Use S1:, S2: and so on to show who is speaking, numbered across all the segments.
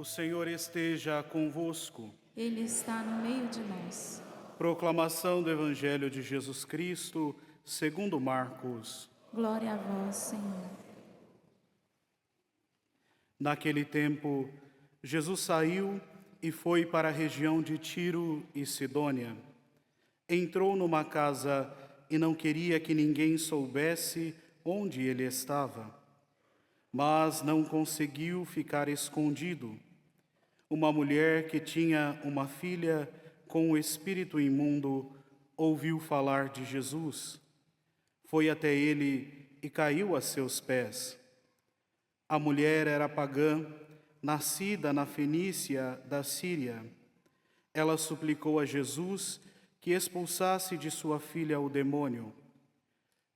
S1: Senhor esteja convosco.
S2: Ele está no meio de nós.
S1: Proclamação do Evangelho de Jesus Cristo, segundo Marcos.
S2: Glória a vós, Senhor.
S1: Naquele tempo, Jesus saiu e foi para a região de Tiro e Sidônia. Entrou numa casa e não queria que ninguém soubesse onde ele estava. Mas não conseguiu ficar escondido. Uma mulher que tinha uma filha com o espírito imundo ouviu falar de Jesus. Foi até ele e caiu a seus pés. A mulher era pagã, nascida na Fenícia da Síria. Ela suplicou a Jesus que expulsasse de sua filha o demônio.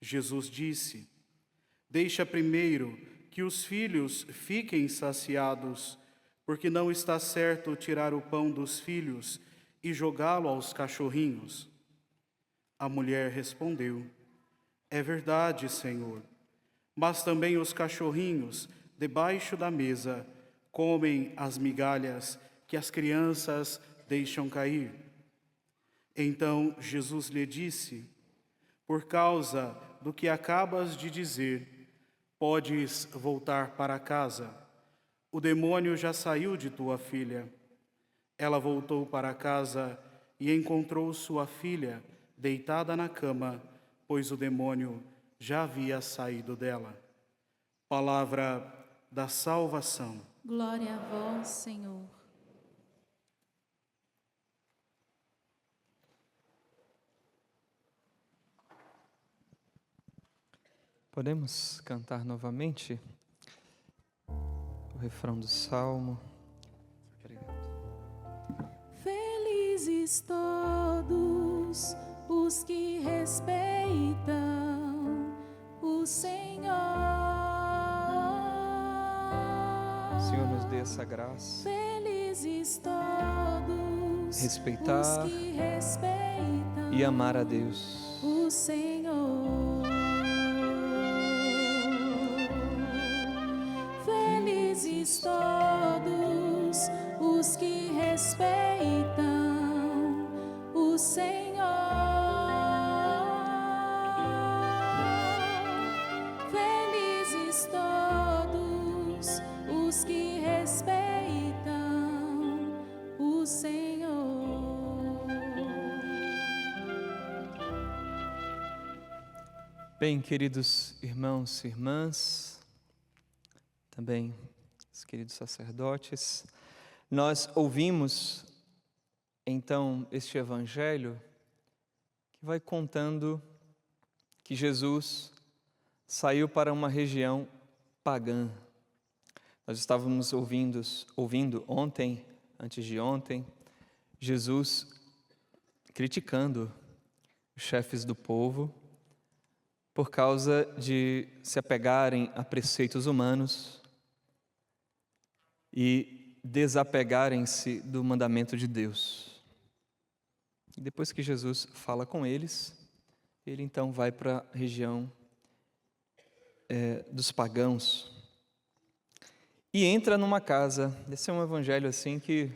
S1: Jesus disse: "Deixa primeiro que os filhos fiquem saciados, porque não está certo tirar o pão dos filhos e jogá-lo aos cachorrinhos." A mulher respondeu: "É verdade, Senhor, mas também os cachorrinhos, debaixo da mesa, comem as migalhas que as crianças deixam cair." Então Jesus lhe disse: "Por causa do que acabas de dizer, podes voltar para casa. O demônio já saiu de tua filha." Ela voltou para casa e encontrou sua filha deitada na cama, pois o demônio já havia saído dela. Palavra da salvação.
S2: Glória a vós, Senhor.
S3: Podemos cantar novamente o refrão do Salmo. Obrigado.
S2: Felizes todos os que respeitam o Senhor.
S3: Senhor, nos dê essa graça.
S2: Felizes todos
S3: Respeitar
S2: os que respeitam
S3: e amar a Deus.
S2: o Senhor. Felizes todos os que respeitam o Senhor. Felizes todos os que respeitam o Senhor.
S3: Bem, queridos irmãos e irmãs, também os queridos sacerdotes, nós ouvimos então este evangelho que vai contando que Jesus saiu para uma região pagã. Nós estávamos ouvindo ontem, antes de ontem, Jesus criticando os chefes do povo por causa de se apegarem a preceitos humanos e desapegarem-se do mandamento de Deus. E depois que Jesus fala com eles, ele então vai para a região dos pagãos e entra numa casa. Esse é um evangelho assim que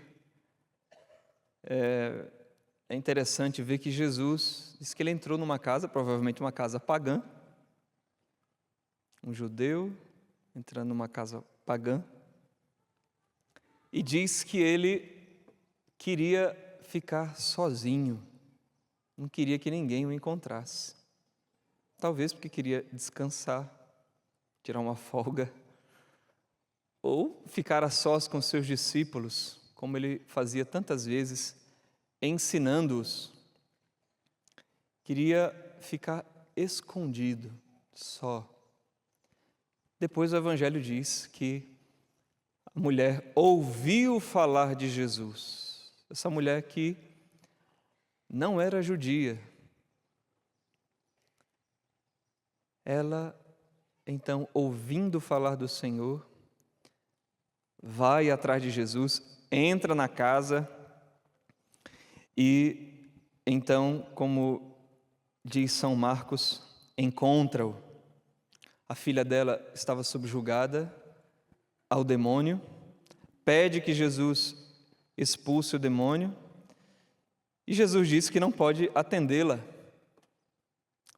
S3: é interessante ver que Jesus diz que ele entrou numa casa, provavelmente uma casa pagã, um judeu entrando numa casa pagã, e diz que ele queria ficar sozinho, não queria que ninguém o encontrasse. Talvez porque queria descansar, tirar uma folga, ou ficar a sós com seus discípulos, como ele fazia tantas vezes, ensinando-os. Queria ficar escondido, só. Depois o Evangelho diz que a mulher ouviu falar de Jesus. Essa mulher que não era judia. Ela, então, ouvindo falar do Senhor, vai atrás de Jesus, entra na casa e, então, como diz São Marcos, encontra-o. A filha dela estava subjugada ao demônio, pede que Jesus expulse o demônio, e Jesus diz que não pode atendê-la,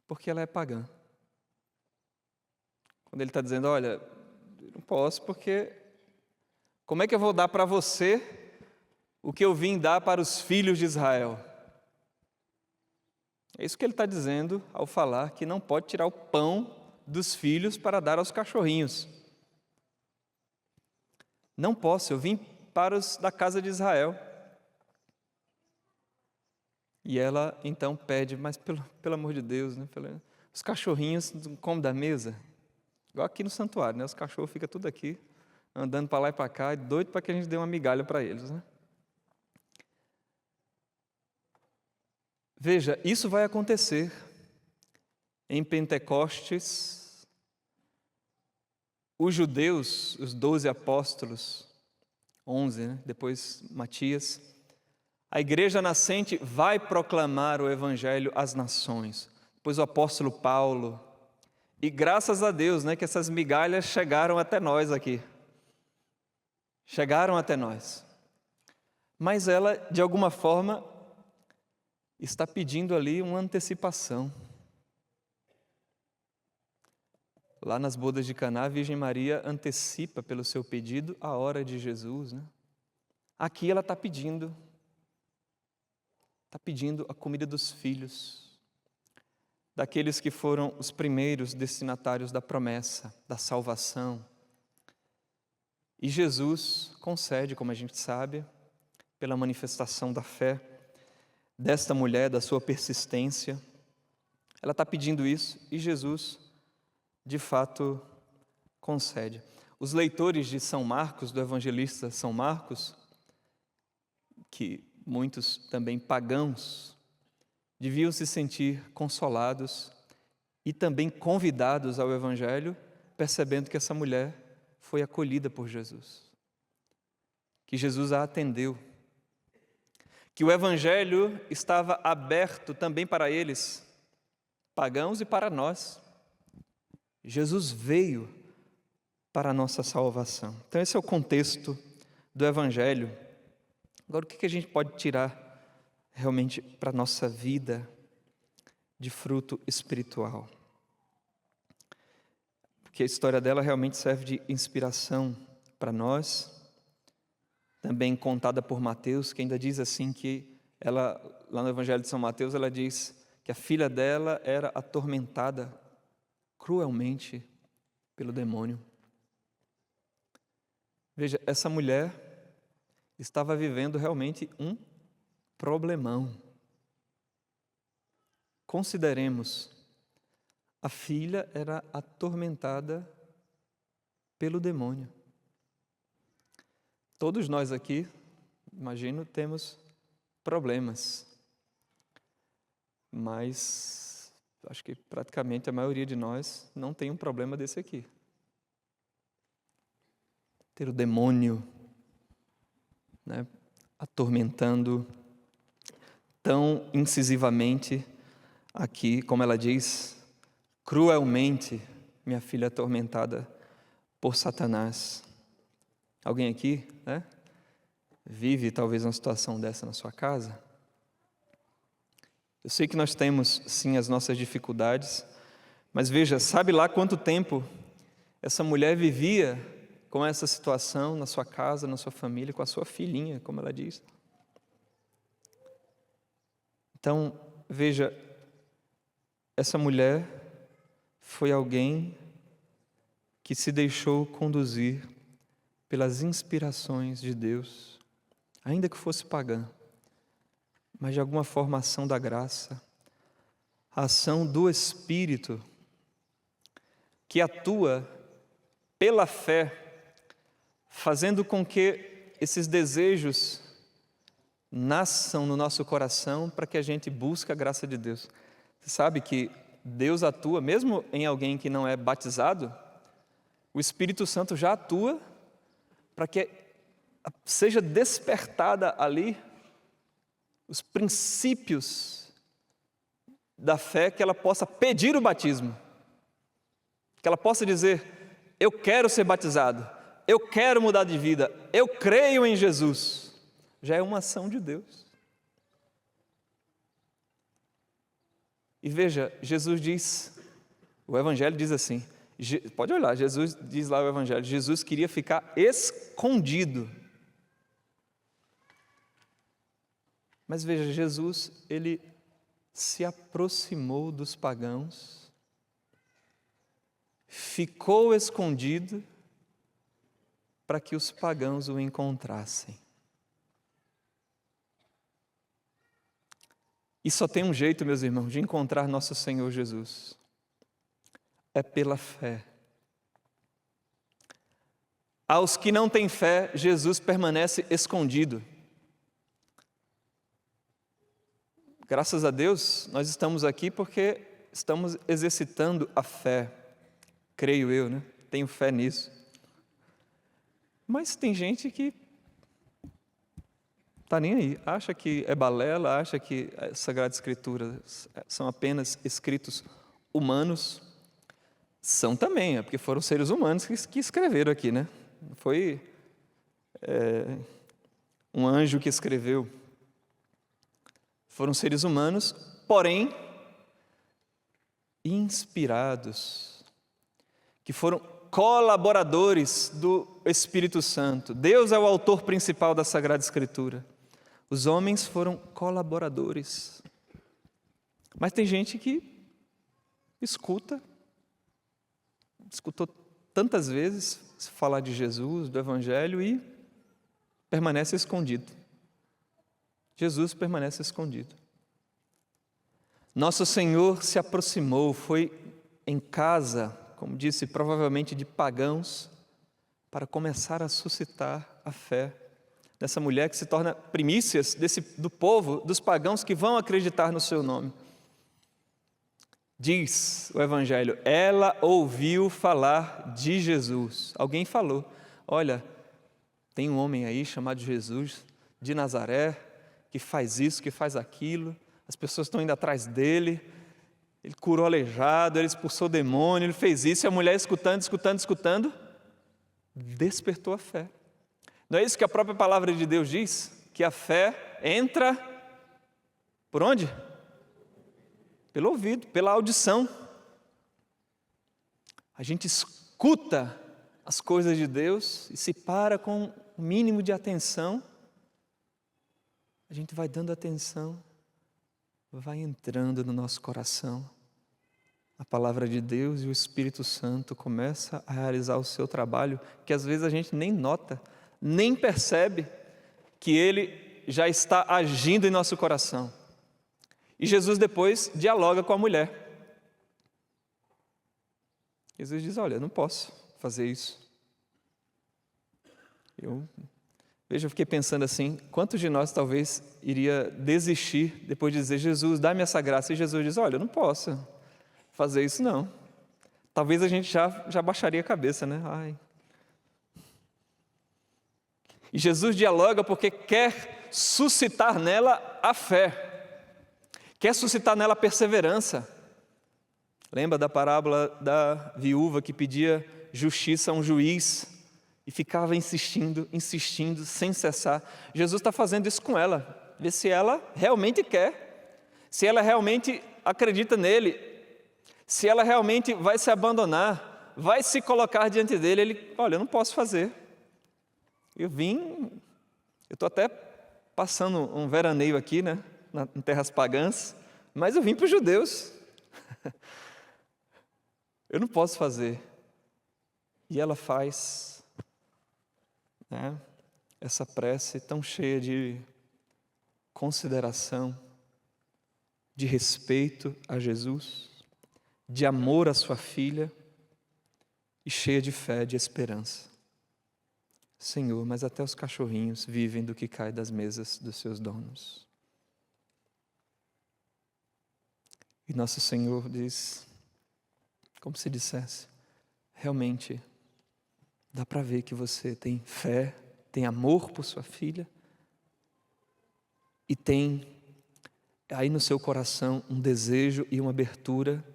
S3: porque ela é pagã. Quando ele está dizendo, olha, não posso, porque como é que eu vou dar para você o que eu vim dar para os filhos de Israel? É isso que ele está dizendo ao falar que não pode tirar o pão dos filhos para dar aos cachorrinhos. Não posso, eu vim para os da casa de Israel. E ela então pede, mas pelo amor de Deus, né? Os cachorrinhos não comem da mesa. Igual aqui no santuário, né? Os cachorros ficam tudo aqui, andando para lá e para cá, doido para que a gente dê uma migalha para eles, né? Veja, isso vai acontecer em Pentecostes. Os judeus, os 12 apóstolos, 11, né? Depois Matias, a igreja nascente vai proclamar o evangelho às nações. Depois o apóstolo Paulo. E graças a Deus, né, que essas migalhas chegaram até nós aqui. Chegaram até nós. Mas ela, de alguma forma, está pedindo ali uma antecipação. Lá nas bodas de Caná, a Virgem Maria antecipa pelo seu pedido a hora de Jesus, né? Aqui ela está pedindo a comida dos filhos, daqueles que foram os primeiros destinatários da promessa, da salvação. E Jesus concede, como a gente sabe, pela manifestação da fé desta mulher, da sua persistência. Ela está pedindo isso e Jesus, de fato, concede. Os leitores de São Marcos, do evangelista São Marcos, que muitos também pagãos, deviam se sentir consolados e também convidados ao evangelho, percebendo que essa mulher foi acolhida por Jesus, que Jesus a atendeu, que o evangelho estava aberto também para eles, pagãos, e para nós. Jesus veio para a nossa salvação. Então esse é o contexto do evangelho. Agora, o que a gente pode tirar realmente para a nossa vida de fruto espiritual? Porque a história dela realmente serve de inspiração para nós, também contada por Mateus, que ainda diz assim que ela, lá no Evangelho de São Mateus, ela diz que a filha dela era atormentada cruelmente pelo demônio. Veja, essa mulher estava vivendo realmente um problemão. Consideremos, a filha era atormentada pelo demônio. Todos nós aqui, imagino, temos problemas, mas acho que praticamente a maioria de nós não tem um problema desse aqui. Ter o demônio, né, atormentando tão incisivamente aqui, como ela diz, cruelmente, minha filha atormentada por Satanás. Alguém aqui, né, vive talvez uma situação dessa na sua casa? Eu sei que nós temos sim as nossas dificuldades, mas veja, sabe lá quanto tempo essa mulher vivia com essa situação na sua casa, na sua família, com a sua filhinha, como ela diz. Então, veja, essa mulher foi alguém que se deixou conduzir pelas inspirações de Deus, ainda que fosse pagã, mas de alguma forma a ação da graça, a ação do Espírito, que atua pela fé, fazendo com que esses desejos nasçam no nosso coração para que a gente busque a graça de Deus. Você sabe que Deus atua, mesmo em alguém que não é batizado, o Espírito Santo já atua para que seja despertada ali os princípios da fé, que ela possa pedir o batismo, que ela possa dizer, eu quero ser batizado, eu quero mudar de vida, eu creio em Jesus, já é uma ação de Deus. E veja, Jesus diz, o Evangelho diz assim, pode olhar, Jesus diz lá o Evangelho, Jesus queria ficar escondido. Mas veja, Jesus, ele se aproximou dos pagãos, ficou escondido para que os pagãos o encontrassem. E só tem um jeito, meus irmãos, de encontrar nosso Senhor Jesus. É pela fé. Aos que não têm fé, Jesus permanece escondido. Graças a Deus, nós estamos aqui porque estamos exercitando a fé. Creio eu, né? Tenho fé nisso. Mas tem gente que está nem aí. Acha que é balela, acha que a Sagrada Escritura são apenas escritos humanos. São também, porque foram seres humanos que escreveram aqui, né? Foi um anjo que escreveu. Foram seres humanos, porém, inspirados, que foram colaboradores do Espírito Santo. Deus é o autor principal da Sagrada Escritura. Os homens foram colaboradores. Mas tem gente que escutou tantas vezes falar de Jesus, do Evangelho e permanece escondido. Jesus permanece escondido. Nosso Senhor se aproximou, foi em casa, como disse, provavelmente de pagãos, para começar a suscitar a fé dessa mulher que se torna primícias do povo, dos pagãos que vão acreditar no seu nome. Diz o Evangelho, ela ouviu falar de Jesus. Alguém falou, olha, tem um homem aí chamado Jesus de Nazaré, que faz isso, que faz aquilo, as pessoas estão indo atrás dele, ele curou aleijado, ele expulsou demônio, ele fez isso, e a mulher escutando, despertou a fé. Não é isso que a própria palavra de Deus diz? Que a fé entra, por onde? Pelo ouvido, pela audição. A gente escuta as coisas de Deus e se para com o mínimo de atenção, a gente vai dando atenção, vai entrando no nosso coração. A palavra de Deus e o Espírito Santo começa a realizar o seu trabalho, que às vezes a gente nem nota, nem percebe que ele já está agindo em nosso coração. E Jesus depois dialoga com a mulher. Jesus diz, olha, eu não posso fazer isso. Eu fiquei pensando assim, quantos de nós talvez iria desistir depois de dizer, Jesus, dá-me essa graça. E Jesus diz, olha, eu não posso fazer isso não. Talvez a gente já baixaria a cabeça, né? Ai. E Jesus dialoga porque quer suscitar nela a fé. Quer suscitar nela a perseverança. Lembra da parábola da viúva que pedia justiça a um juiz e ficava insistindo, sem cessar. Jesus está fazendo isso com ela, ver se ela realmente quer, se ela realmente acredita nele, se ela realmente vai se abandonar, vai se colocar diante dele. Ele, olha, eu não posso fazer. Eu estou até passando um veraneio aqui, né, em terras pagãs, mas eu vim para os judeus. Eu não posso fazer. E ela faz, né, essa prece tão cheia de consideração, de respeito a Jesus, de amor à sua filha e cheia de fé, de esperança. Senhor, mas até os cachorrinhos vivem do que cai das mesas dos seus donos. E nosso Senhor diz, como se dissesse, realmente dá para ver que você tem fé, tem amor por sua filha e tem aí no seu coração um desejo e uma abertura,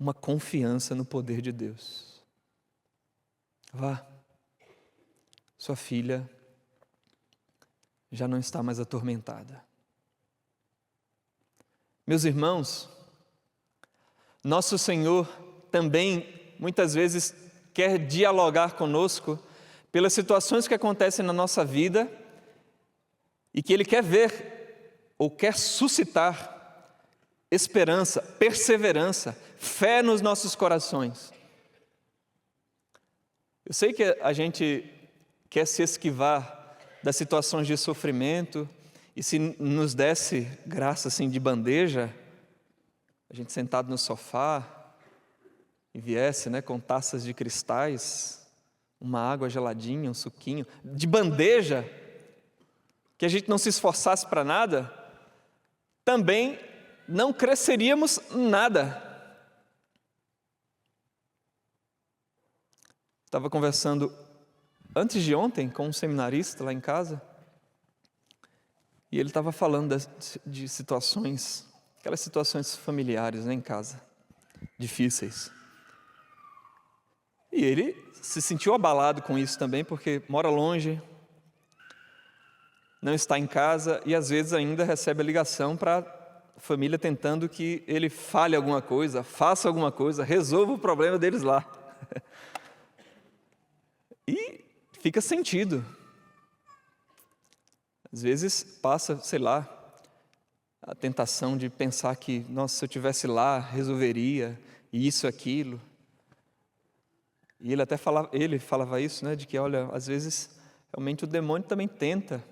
S3: uma confiança no poder de Deus. Vá, sua filha já não está mais atormentada. Meus irmãos, nosso Senhor também muitas vezes quer dialogar conosco pelas situações que acontecem na nossa vida e que Ele quer ver ou quer suscitar esperança, perseverança, fé nos nossos corações. Eu sei que a gente quer se esquivar das situações de sofrimento e se nos desse graça assim de bandeja, a gente sentado no sofá e viesse, né, com taças de cristais, uma água geladinha, um suquinho, de bandeja, que a gente não se esforçasse para nada, também não cresceríamos nada. Estava conversando antes de ontem com um seminarista lá em casa, e ele estava falando de situações, aquelas situações familiares, né, em casa, difíceis. E ele se sentiu abalado com isso também, porque mora longe, não está em casa e às vezes ainda recebe a ligação para a família tentando que ele fale alguma coisa, faça alguma coisa, resolva o problema deles lá. E fica sentido. Às vezes passa, sei lá, a tentação de pensar que, nossa, se eu estivesse lá, resolveria isso, aquilo. E ele falava isso, né, de que, olha, às vezes, realmente o demônio também tenta.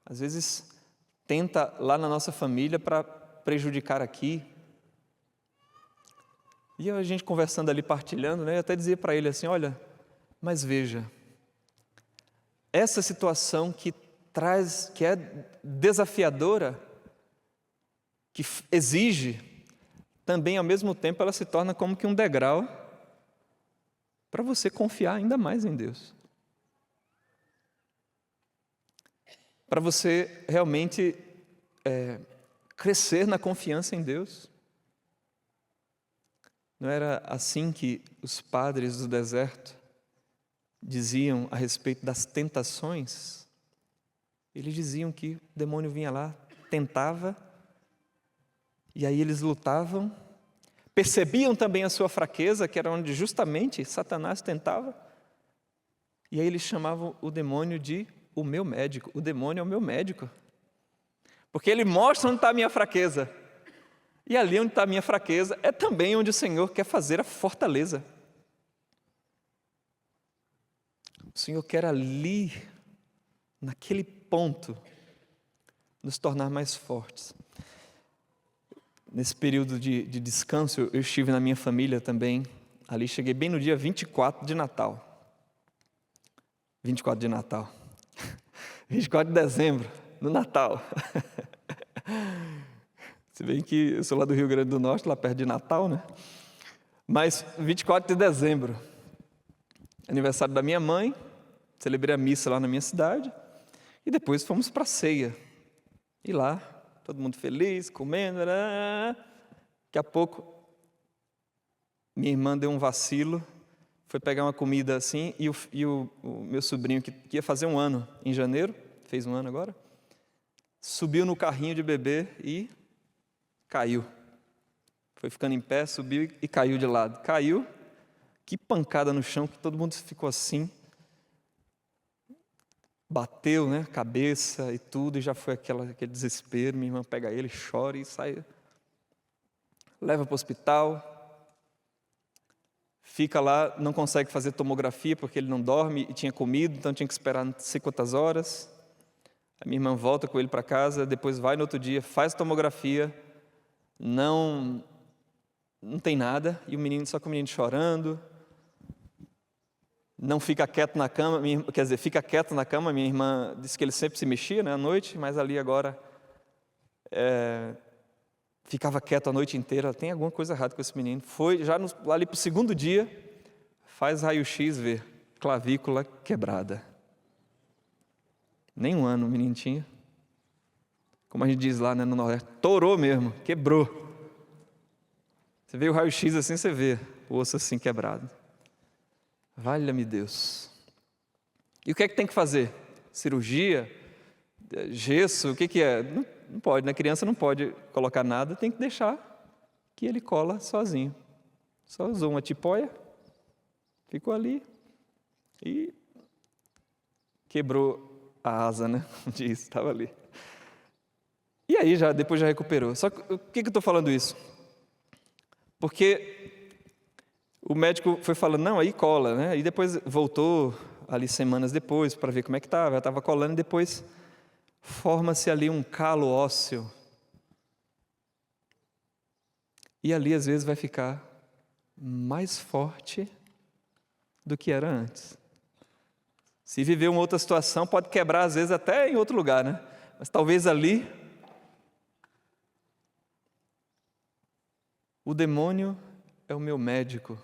S3: Às vezes, tenta lá na nossa família para prejudicar aqui. E a gente conversando ali, partilhando, né, eu até dizia para ele assim, olha, mas veja, essa situação que é desafiadora, que exige, também ao mesmo tempo ela se torna como que um degrau para você confiar ainda mais em Deus. Para você realmente crescer na confiança em Deus. Não era assim que os padres do deserto diziam a respeito das tentações? Eles diziam que o demônio vinha lá, tentava, e aí eles lutavam, percebiam também a sua fraqueza, que era onde justamente Satanás tentava, e aí eles chamavam o demônio de o meu médico. O demônio é o meu médico, porque ele mostra onde está a minha fraqueza, e ali onde está a minha fraqueza é também onde o Senhor quer fazer a fortaleza. O Senhor quer ali, naquele ponto, nos tornar mais fortes. Nesse período de descanso, eu estive na minha família também. Ali cheguei bem no dia 24 de Natal. 24 de Natal. 24 de dezembro, no Natal. Se bem que eu sou lá do Rio Grande do Norte, lá perto de Natal, né? Mas 24 de dezembro, aniversário da minha mãe, celebrei a missa lá na minha cidade, e depois fomos para a ceia. E lá, todo mundo feliz, comendo, daqui a pouco, minha irmã deu um vacilo, foi pegar uma comida assim, e o meu sobrinho, que ia fazer 1 ano em janeiro, fez 1 ano agora, subiu no carrinho de bebê e caiu. Foi ficando em pé, subiu e caiu de lado. Caiu, que pancada no chão, que todo mundo ficou assim. Bateu, né, cabeça e tudo, e já foi aquele desespero. Minha irmã pega ele, chora e sai. Leva para o hospital. Fica lá, não consegue fazer tomografia porque ele não dorme e tinha comido, então tinha que esperar não sei quantas horas. A minha irmã volta com ele para casa, depois vai no outro dia, faz tomografia, não tem nada, e o menino, só com o menino chorando, não fica quieto na cama, fica quieto na cama. Minha irmã disse que ele sempre se mexia, né, à noite, mas ali agora ficava quieto a noite inteira. Tem alguma coisa errada com esse menino. Foi já ali para o 2º dia, faz raio-x, vê, clavícula quebrada. Nem 1 ano o menino tinha. Como a gente diz lá, né, no Nordeste, torou mesmo, quebrou. Você vê o raio-x assim, você vê o osso assim quebrado. Valha-me Deus. E o que é que tem que fazer? Cirurgia? Gesso? O que é? Não pode, né? Criança não pode colocar nada, tem que deixar que ele cola sozinho. Só usou uma tipóia, ficou ali e quebrou a asa, né? Disso, estava ali. E aí, depois já recuperou. Só que por que eu estou falando isso? Porque o médico foi falando, não, aí cola, né? E depois voltou ali semanas depois para ver como é que estava. Já estava colando e depois forma-se ali um calo ósseo. E ali às vezes vai ficar mais forte do que era antes. Se viver uma outra situação, pode quebrar às vezes até em outro lugar, né? Mas talvez ali o demônio é o meu médico,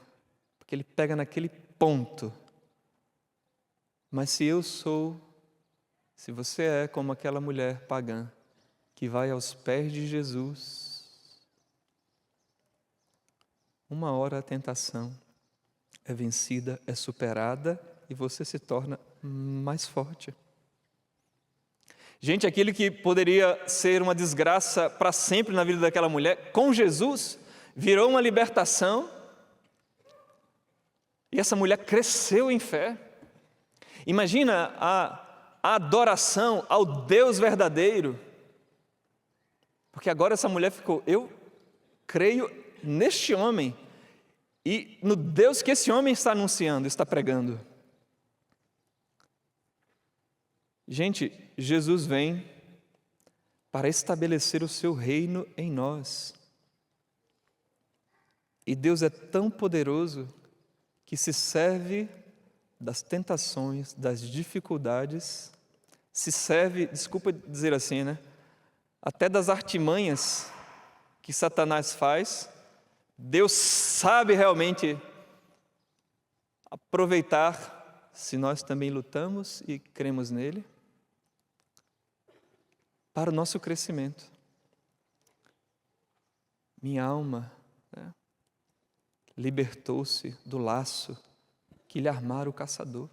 S3: porque ele pega naquele ponto. Mas se você é como aquela mulher pagã que vai aos pés de Jesus, uma hora a tentação é vencida, é superada e você se torna mais forte. Gente, aquilo que poderia ser uma desgraça para sempre na vida daquela mulher, com Jesus, virou uma libertação. E essa mulher cresceu em fé. Imagina a adoração ao Deus verdadeiro. Porque agora essa mulher ficou, eu creio neste homem e no Deus que esse homem está anunciando, está pregando. Gente, Jesus vem para estabelecer o seu reino em nós. E Deus é tão poderoso que se serve das tentações, das dificuldades, se serve, desculpa dizer assim, né? Até das artimanhas que Satanás faz, Deus sabe realmente aproveitar se nós também lutamos e cremos nele, para o nosso crescimento. Minha alma, né, libertou-se do laço que lhe armara o caçador.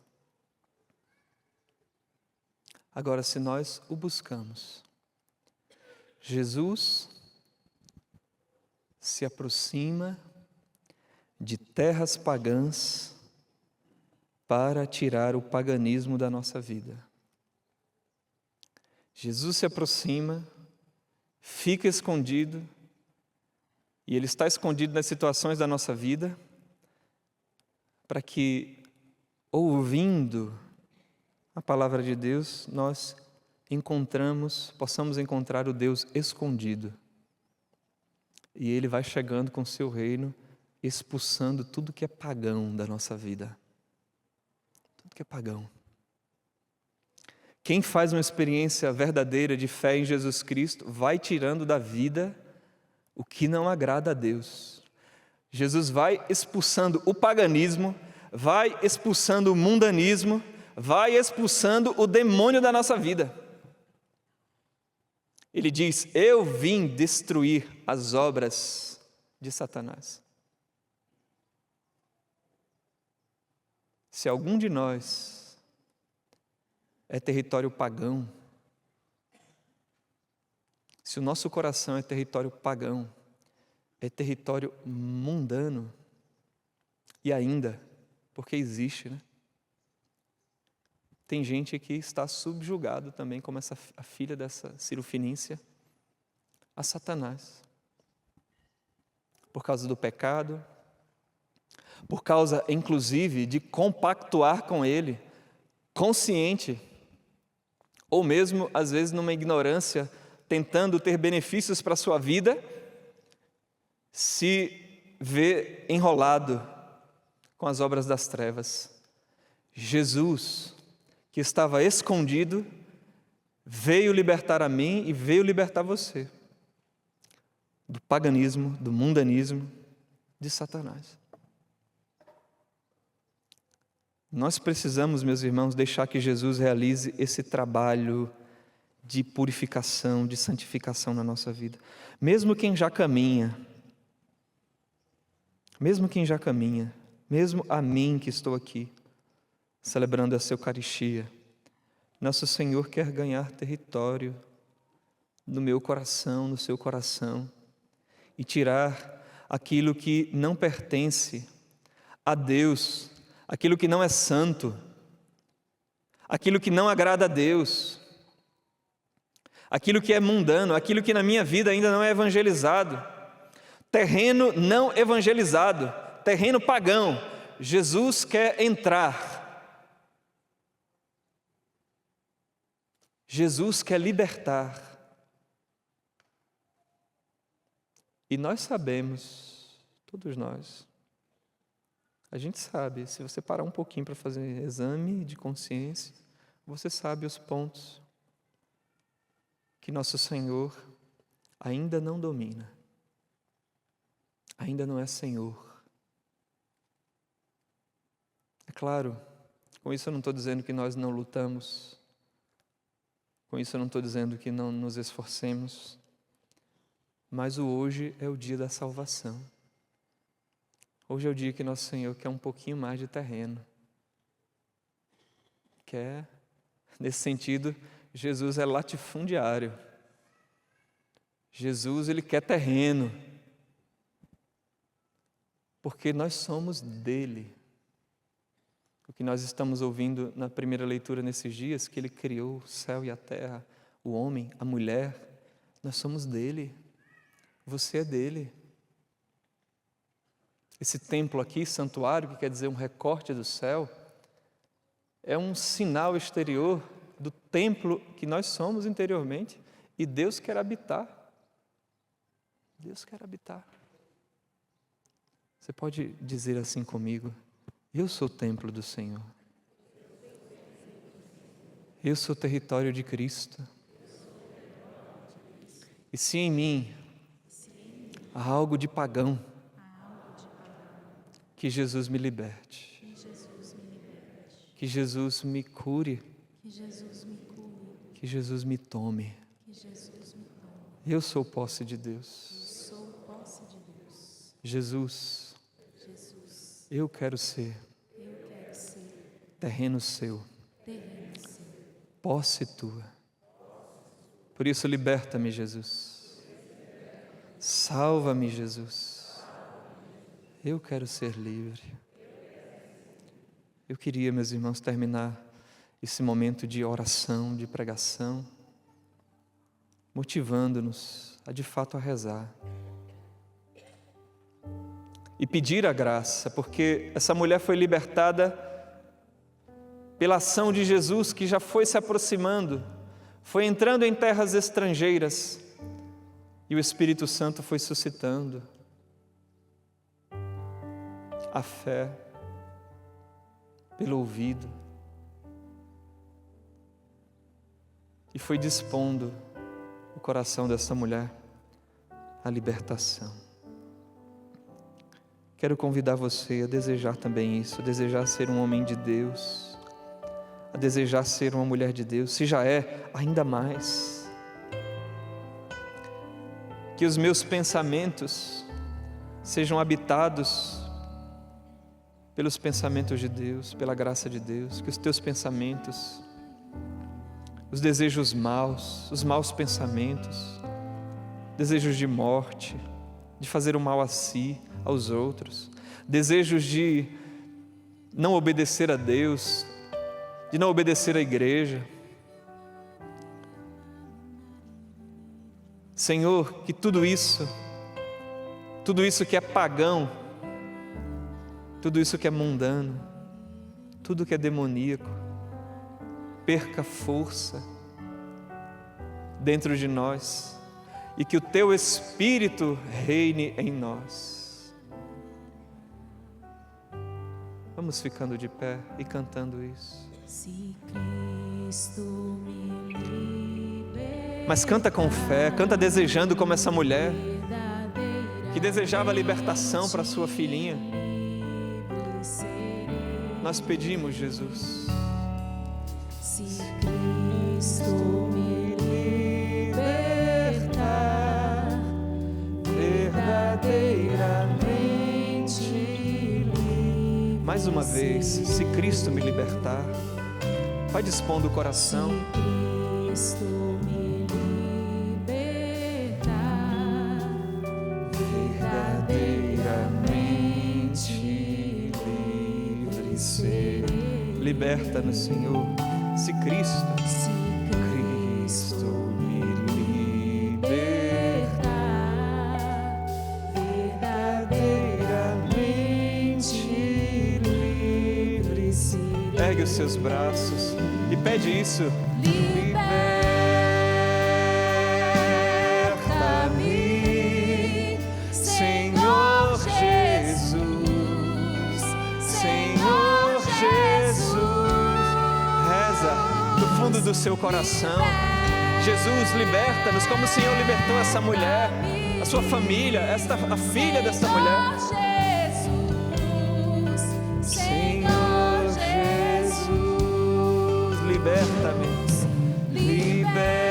S3: Agora, se nós o buscamos, Jesus se aproxima de terras pagãs para tirar o paganismo da nossa vida. Jesus se aproxima, fica escondido, e Ele está escondido nas situações da nossa vida, para que, ouvindo a palavra de Deus, nós possamos encontrar o Deus escondido. E Ele vai chegando com o seu reino, expulsando tudo que é pagão da nossa vida. Tudo que é pagão. Quem faz uma experiência verdadeira de fé em Jesus Cristo, vai tirando da vida o que não agrada a Deus. Jesus vai expulsando o paganismo, vai expulsando o mundanismo, vai expulsando o demônio da nossa vida. Ele diz, eu vim destruir as obras de Satanás. Se algum de nós é território pagão, se o nosso coração é território pagão, é território mundano, e ainda, porque existe, né? Tem gente que está subjugado também, como a filha dessa Cirofinícia, a Satanás. Por causa do pecado, por causa, inclusive, de compactuar com ele, consciente, ou mesmo, às vezes, numa ignorância, tentando ter benefícios para a sua vida, se vê enrolado com as obras das trevas. Jesus, que estava escondido, veio libertar a mim e veio libertar você do paganismo, do mundanismo, de Satanás. Nós precisamos, meus irmãos, deixar que Jesus realize esse trabalho de purificação, de santificação na nossa vida. Mesmo quem já caminha, mesmo a mim que estou aqui, celebrando essa Eucaristia, nosso Senhor quer ganhar território no meu coração, no seu coração, e tirar aquilo que não pertence a Deus, aquilo que não é santo, aquilo que não agrada a Deus, aquilo que é mundano, aquilo que na minha vida ainda não é evangelizado, terreno não evangelizado, terreno pagão. Jesus quer entrar. Jesus quer libertar. E nós sabemos, todos nós, a gente sabe, se você parar um pouquinho para fazer exame de consciência, você sabe os pontos que nosso Senhor ainda não domina, ainda não é Senhor. É claro, com isso eu não estou dizendo que nós não lutamos, com isso eu não estou dizendo que não nos esforcemos, mas o hoje é o dia da salvação. Hoje é o dia que nosso Senhor quer um pouquinho mais de terreno. Quer, nesse sentido, Jesus é latifundiário. Jesus, ele quer terreno. Porque nós somos dele. O que nós estamos ouvindo na primeira leitura nesses dias, que ele criou o céu e a terra, o homem, a mulher, nós somos dele. Você é dele. Esse templo aqui, santuário, que quer dizer um recorte do céu, é um sinal exterior do templo que nós somos interiormente, e Deus quer habitar. Deus quer habitar. Você pode dizer assim comigo: eu sou o templo do Senhor. Eu sou o território de Cristo. E se em mim há algo de pagão, que Jesus me liberte. Que Jesus me cure. Que Jesus me tome. Eu sou posse de Deus. Jesus, eu quero ser terreno seu, posse tua. Por isso, liberta-me, Jesus. Salva-me, Jesus. Eu quero ser livre. Eu queria, meus irmãos, terminar esse momento de oração, de pregação, motivando-nos a de fato a rezar e pedir a graça, porque essa mulher foi libertada pela ação de Jesus, que já foi se aproximando, foi entrando em terras estrangeiras, e o Espírito Santo foi suscitando a fé pelo ouvido, e foi dispondo o coração dessa mulher à libertação. Quero convidar você a desejar também isso, a desejar ser um homem de Deus, a desejar ser uma mulher de Deus, se já é, ainda mais. Que os meus pensamentos sejam habitados pelos pensamentos de Deus, pela graça de Deus, que os teus pensamentos, os desejos maus, os maus pensamentos, desejos de morte, de fazer o mal a si, aos outros, desejos de não obedecer a Deus, de não obedecer à igreja. Senhor, que tudo isso que é pagão, tudo isso que é mundano, tudo que é demoníaco, perca força dentro de nós e que o Teu Espírito reine em nós. Vamos ficando de pé e cantando isso.
S2: Se Cristo me liberta,
S3: Mas canta com fé, canta desejando como essa mulher que desejava a libertação para sua filhinha. Nós pedimos, Jesus.
S2: se Cristo me libertar, verdadeiramente livre.
S3: Mais uma vez, se Cristo me libertar, vai dispondo o coração.
S2: Se Cristo me libertar,
S3: Verdadeiramente livre serei. Liberta-nos, Senhor, se Cristo me libertar,
S2: verdadeiramente livre serei.
S3: Ergue os seus braços e pede isso. Liberta-me, Senhor Jesus, Senhor Jesus. Reza do fundo do seu coração. Jesus, liberta-nos como o Senhor libertou essa mulher, a sua família, a filha dessa mulher. Senhor Jesus, liberta-me,
S2: Liberta-me,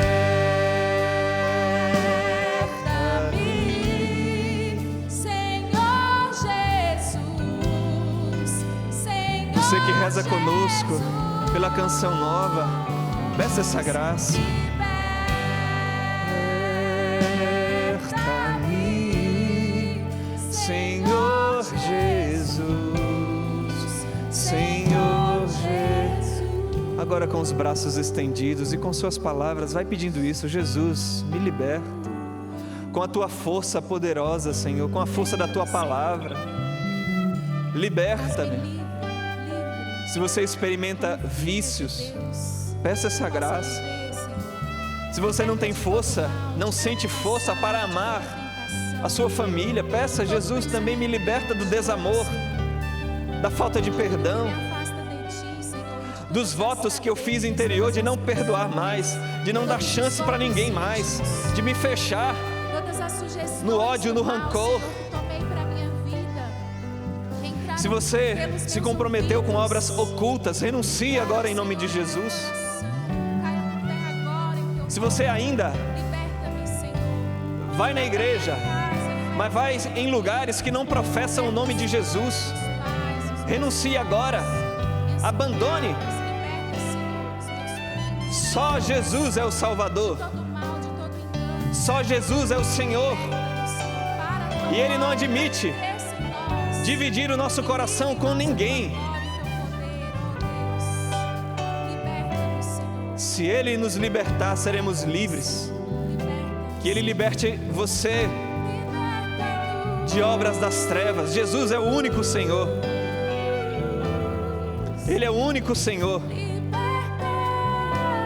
S2: Senhor Jesus, Senhor
S3: Você que reza conosco pela canção nova, peça essa graça. Liberta-me, Senhor Jesus, Senhor Jesus. Agora com os braços estendidos e com suas palavras, vai pedindo isso. Jesus, me liberta. Com a tua força poderosa, Senhor, com a força da tua palavra. Liberta-me. Se você experimenta vícios, peça essa graça. Se você não tem força, não sente força para amar a sua família, peça: Jesus, também me liberta do desamor, da falta de perdão, dos votos que eu fiz interior de não perdoar mais, de não dar chance para ninguém mais, de me fechar no ódio, no rancor. Se você se comprometeu com obras ocultas, renuncie agora em nome de Jesus. Se você ainda vai na igreja, mas vai em lugares que não professam o nome de Jesus, renuncie agora, abandone. Só Jesus é o Salvador, só Jesus é o Senhor, e Ele não admite dividir o nosso coração com ninguém. Se Ele nos libertar, seremos livres. Que Ele liberte você de obras das trevas. Jesus é o único Senhor. Ele é o único Senhor.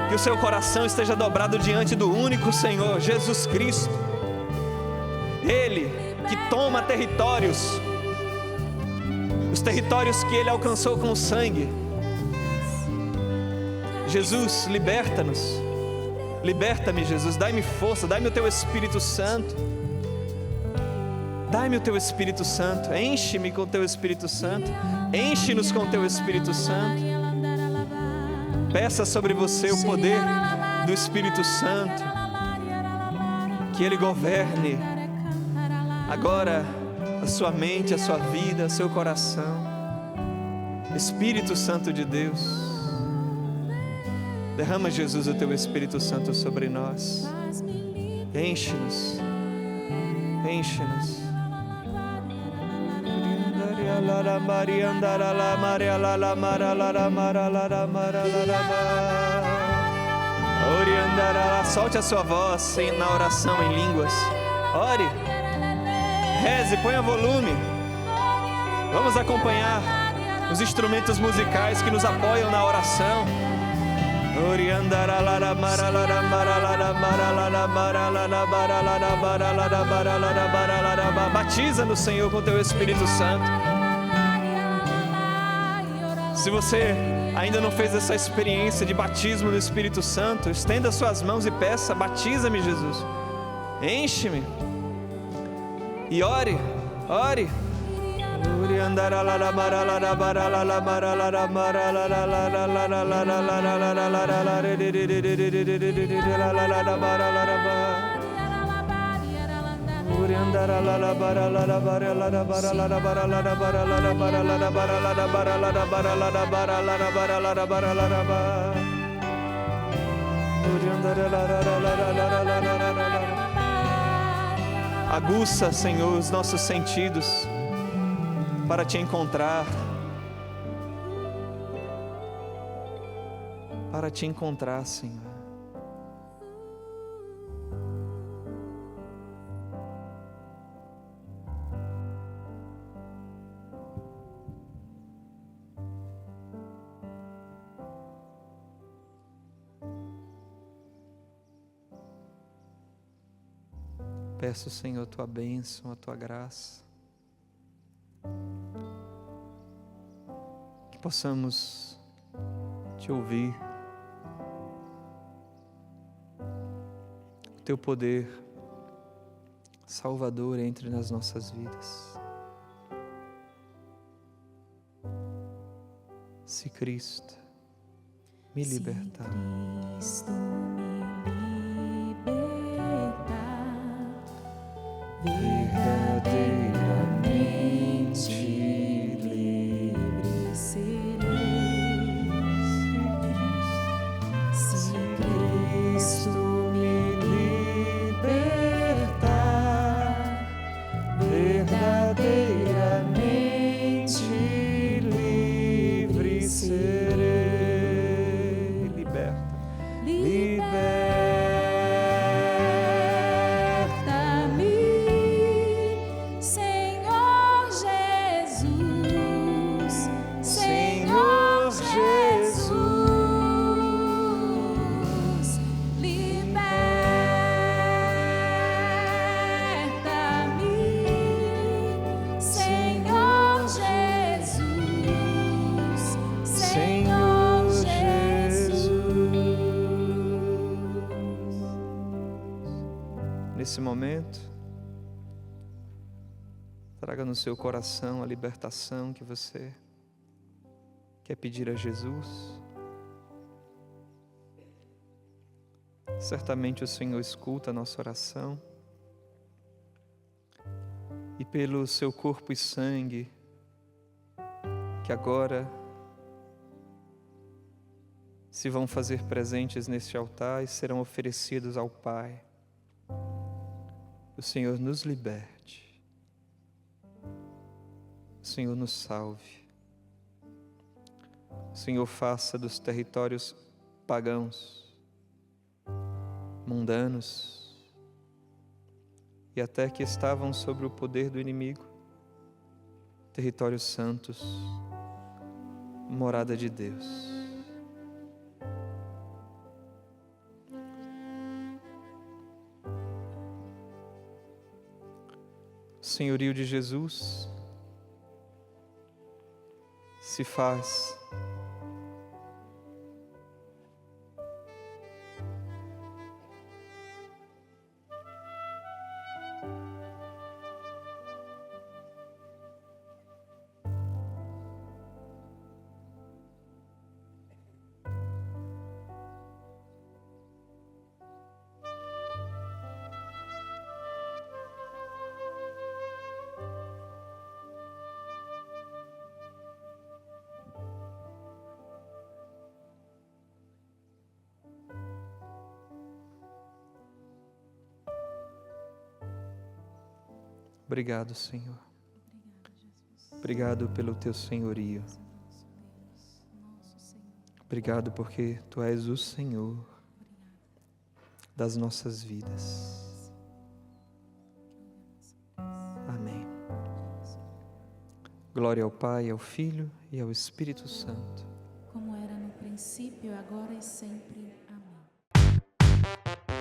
S3: Que o seu coração esteja dobrado diante do único Senhor, Jesus Cristo. Ele que toma territórios, os territórios que Ele alcançou com o sangue. Jesus, liberta-nos. Liberta-me, Jesus, dai-me força, dai-me o Teu Espírito Santo. Dai-me o Teu Espírito Santo, enche-me com o Teu Espírito Santo, enche-nos com o Teu Espírito Santo. Peça sobre você o poder do Espírito Santo, que Ele governe agora a sua mente, a sua vida, o seu coração. Espírito Santo de Deus, derrama, Jesus, o Teu Espírito Santo sobre nós. Enche-nos, enche-nos. Solte a sua voz na oração em línguas. Ore, reze, ponha volume. Vamos acompanhar os instrumentos musicais que nos apoiam na oração. Batiza no Senhor com Teu Espírito Santo. Se você ainda não fez essa experiência de batismo no Espírito Santo, estenda suas mãos e peça: batiza-me, Jesus, enche-me. E ore, ore. Aguça, Senhor, os nossos sentidos para Te encontrar. Para Te encontrar, Senhor. Peço, Senhor, a Tua bênção, a Tua graça, que possamos Te ouvir, o Teu poder salvador entre nas nossas vidas. Se Cristo me libertar,
S2: Cristo me libertar, verdadeiramente livre serei. Se Cristo me libertar, verdadeiramente livre serei.
S3: liberta.
S2: Liberta-me, Senhor Jesus, Senhor Jesus, liberta-me, Senhor Jesus, Senhor Jesus.
S3: Nesse momento, traga no seu coração a libertação que você quer pedir a Jesus. Certamente o Senhor escuta a nossa oração e pelo seu corpo e sangue que agora se vão fazer presentes neste altar e serão oferecidos ao Pai, o Senhor nos liberte, o Senhor nos salve, o Senhor faça dos territórios pagãos, mundanos e até que estavam sob o poder do inimigo, territórios santos, morada de Deus. O senhorio de Jesus se faz Obrigado, Senhor. Obrigado pelo Teu senhorio. Obrigado porque Tu és o Senhor das nossas vidas. Amém. Glória ao Pai, ao Filho e ao Espírito Santo.
S2: Como era no princípio, agora e sempre. Amém.